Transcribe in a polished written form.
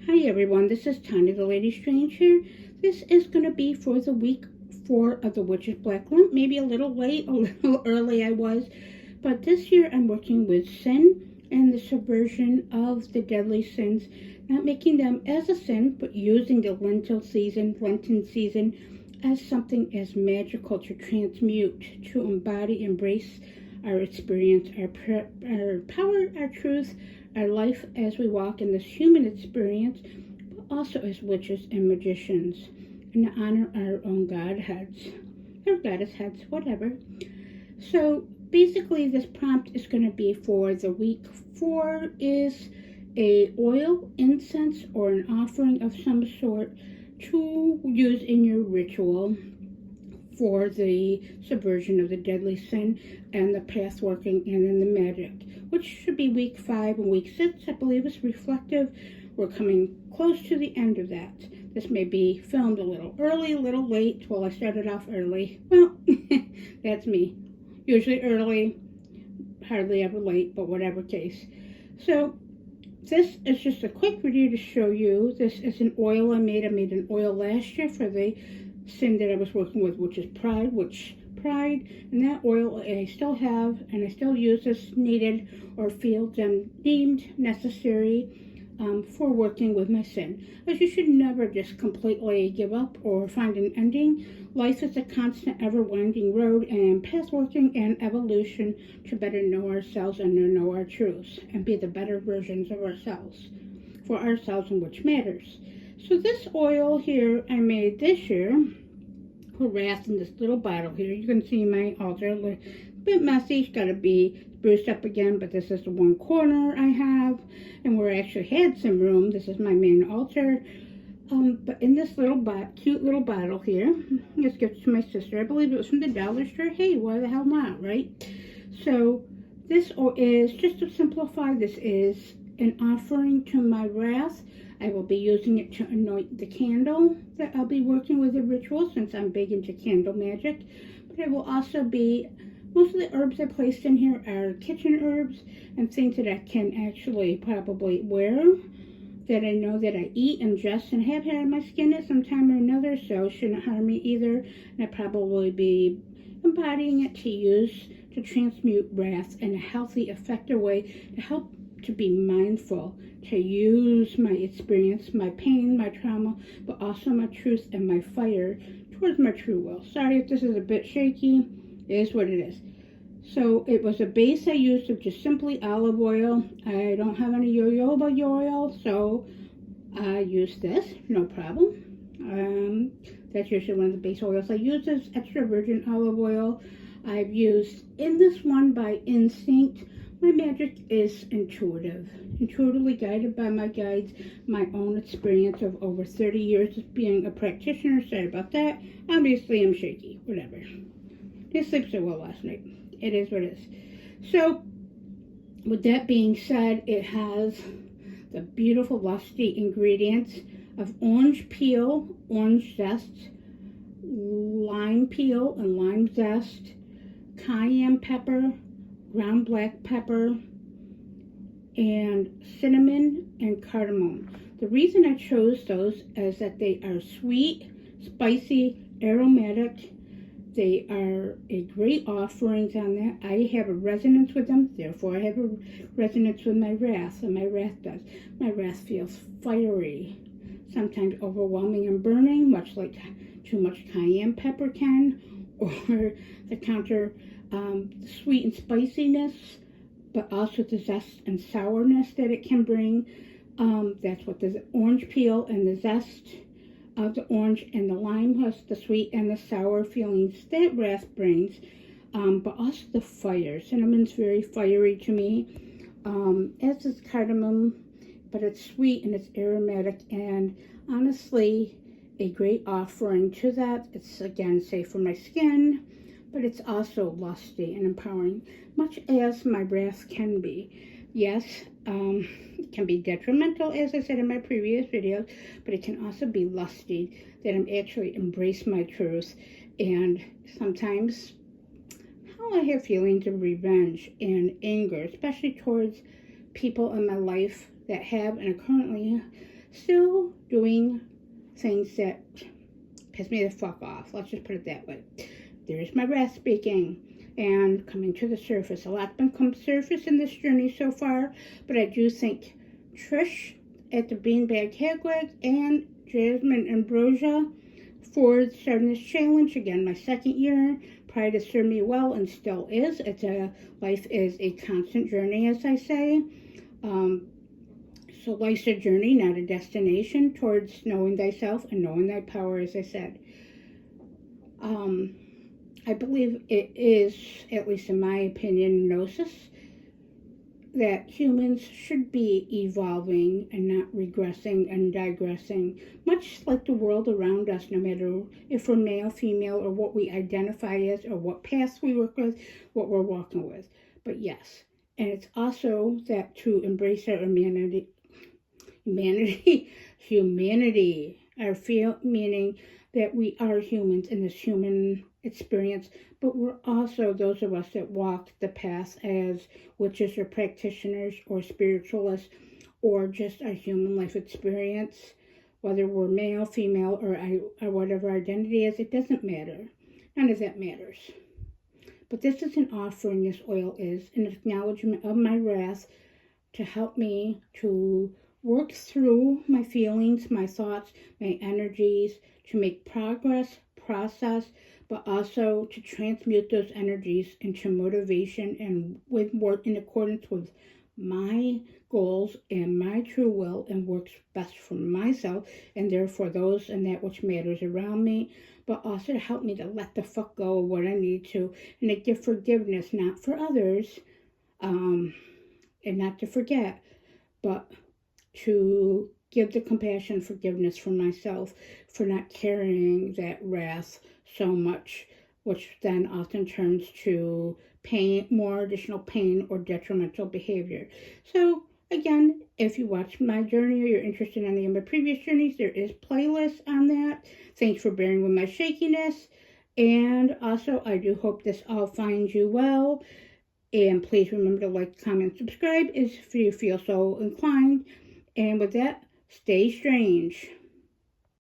Hi everyone, this is Tanya the Lady Strange here. This is going to be for the week 4 of the Witch's Black Lamp. Maybe a little late, a little early I was, but this year I'm working with sin and the subversion of the deadly sins, not making them as a sin, but using the Lenten season as something as magical to transmute, to embody, embrace our experience, our power, our truth, our life as we walk in this human experience, but also as witches and magicians, and to honor our own godheads, or goddess heads, whatever. So basically this prompt is going to be for the week 4 is a oil, incense, or an offering of some sort to use in your ritual for the subversion of the deadly sin and the path working and in the magic, which should be week 5 and week 6. I believe is reflective. We're coming close to the end of that. This may be filmed a little early, a little late. Well, I started off early. Well, that's me. Usually early, hardly ever late, but whatever case. So this is just a quick video to show you. This is an oil I made. I made an oil last year for the sin that I was working with, which is pride, and that oil I still have, and I still use as needed or feel them deemed necessary for working with my sin. As you should never just completely give up or find an ending. Life is a constant, ever-winding road, and path working and evolution to better know ourselves and to know our truths and be the better versions of ourselves, for ourselves, and which matters. So this oil here I made this year for wrath in this little bottle here. You can see my altar, a bit messy. It's got to be spruced up again, but this is the one corner I have, and where I actually had some room. This is my main altar. But in this little cute little bottle here, this gift to my sister. I believe it was from the dollar store. Hey, why the hell not, right? So this is, just to simplify, this is an offering to my wrath. I will be using it to anoint the candle that I'll be working with the ritual, since I'm big into candle magic. But it will also be, most of the herbs I placed in here are kitchen herbs and things that I can actually probably wear, that I know that I eat, ingest, and have had on my skin at some time or another, so it shouldn't harm me either. And I probably be embodying it to use to transmute wrath in a healthy, effective way, to help to be mindful, to use my experience, my pain, my trauma, but also my truth and my fire towards my true will. Sorry if this is a bit shaky. It is what it is. So it was a base I used of just simply olive oil. I don't have any jojoba oil, so I use this, no problem. That's usually one of the base oils I use, is extra virgin olive oil. I've used in this one by instinct. My magic is intuitively guided by my guides, my own experience of over 30 years of being a practitioner. Sorry about that. Obviously, I'm shaky. Whatever. Didn't sleep so well last night. It is what it is. So, with that being said, it has the beautiful, lusty ingredients of orange peel, orange zest, lime peel and lime zest, cayenne pepper, ground black pepper, and cinnamon and cardamom. The reason I chose those is that they are sweet, spicy, aromatic. They are a great offerings on that. I have a resonance with them, therefore I have a resonance with my wrath, and my wrath does. My wrath feels fiery, sometimes overwhelming and burning, much like too much cayenne pepper can, or the counter sweet and spiciness, but also the zest and sourness that it can bring. That's what the orange peel and the zest of the orange and the lime has, the sweet and the sour feelings that wrath brings, but also the fire. Cinnamon's very fiery to me, as is cardamom, but it's sweet and it's aromatic, and honestly a great offering to that. It's, again, safe for my skin, but it's also lusty and empowering, much as my wrath can be. Yes, it can be detrimental, as I said in my previous videos, but it can also be lusty, that I'm actually embrace my truth. And sometimes how I have feelings of revenge and anger, especially towards people in my life that have and are currently still doing things that piss me the fuck off. Let's just put it that way. There's my wrath speaking and coming to the surface. A lot's been come surface in this journey so far, but I do think Trish at the Beanbag Hagwag and Jasmine Ambrosia for starting this challenge. Again, my second year. Pride has served me well and still is. Life is a constant journey, as I say. So life's a journey, not a destination, towards knowing thyself and knowing thy power, as I said. I believe it is, at least in my opinion, gnosis, that humans should be evolving and not regressing and digressing, much like the world around us, no matter if we're male, female, or what we identify as, or what paths we work with, what we're walking with. But yes, and it's also that to embrace our humanity, meaning that we are humans in this human experience, but we're also those of us that walk the path as witches or practitioners or spiritualists or just our human life experience, whether we're male, female, or whatever our identity is. It doesn't matter. None of that matters. But this is an offering, this oil is an acknowledgement of my wrath to help me to work through my feelings, my thoughts, my energies, to make progress, process, but also to transmute those energies into motivation and with work in accordance with my goals and my true will, and works best for myself and therefore those and that which matters around me, but also to help me to let the fuck go of what I need to, and to give forgiveness, not for others, and not to forget, but to give the compassion, forgiveness for myself for not carrying that wrath so much, which then often turns to pain, more additional pain or detrimental behavior. So again, if you watch my journey or you're interested in any of my previous journeys, there is playlists on that. Thanks for bearing with my shakiness. And also, I do hope this all finds you well. And please remember to like, comment, subscribe if you feel so inclined. And with that, stay strange.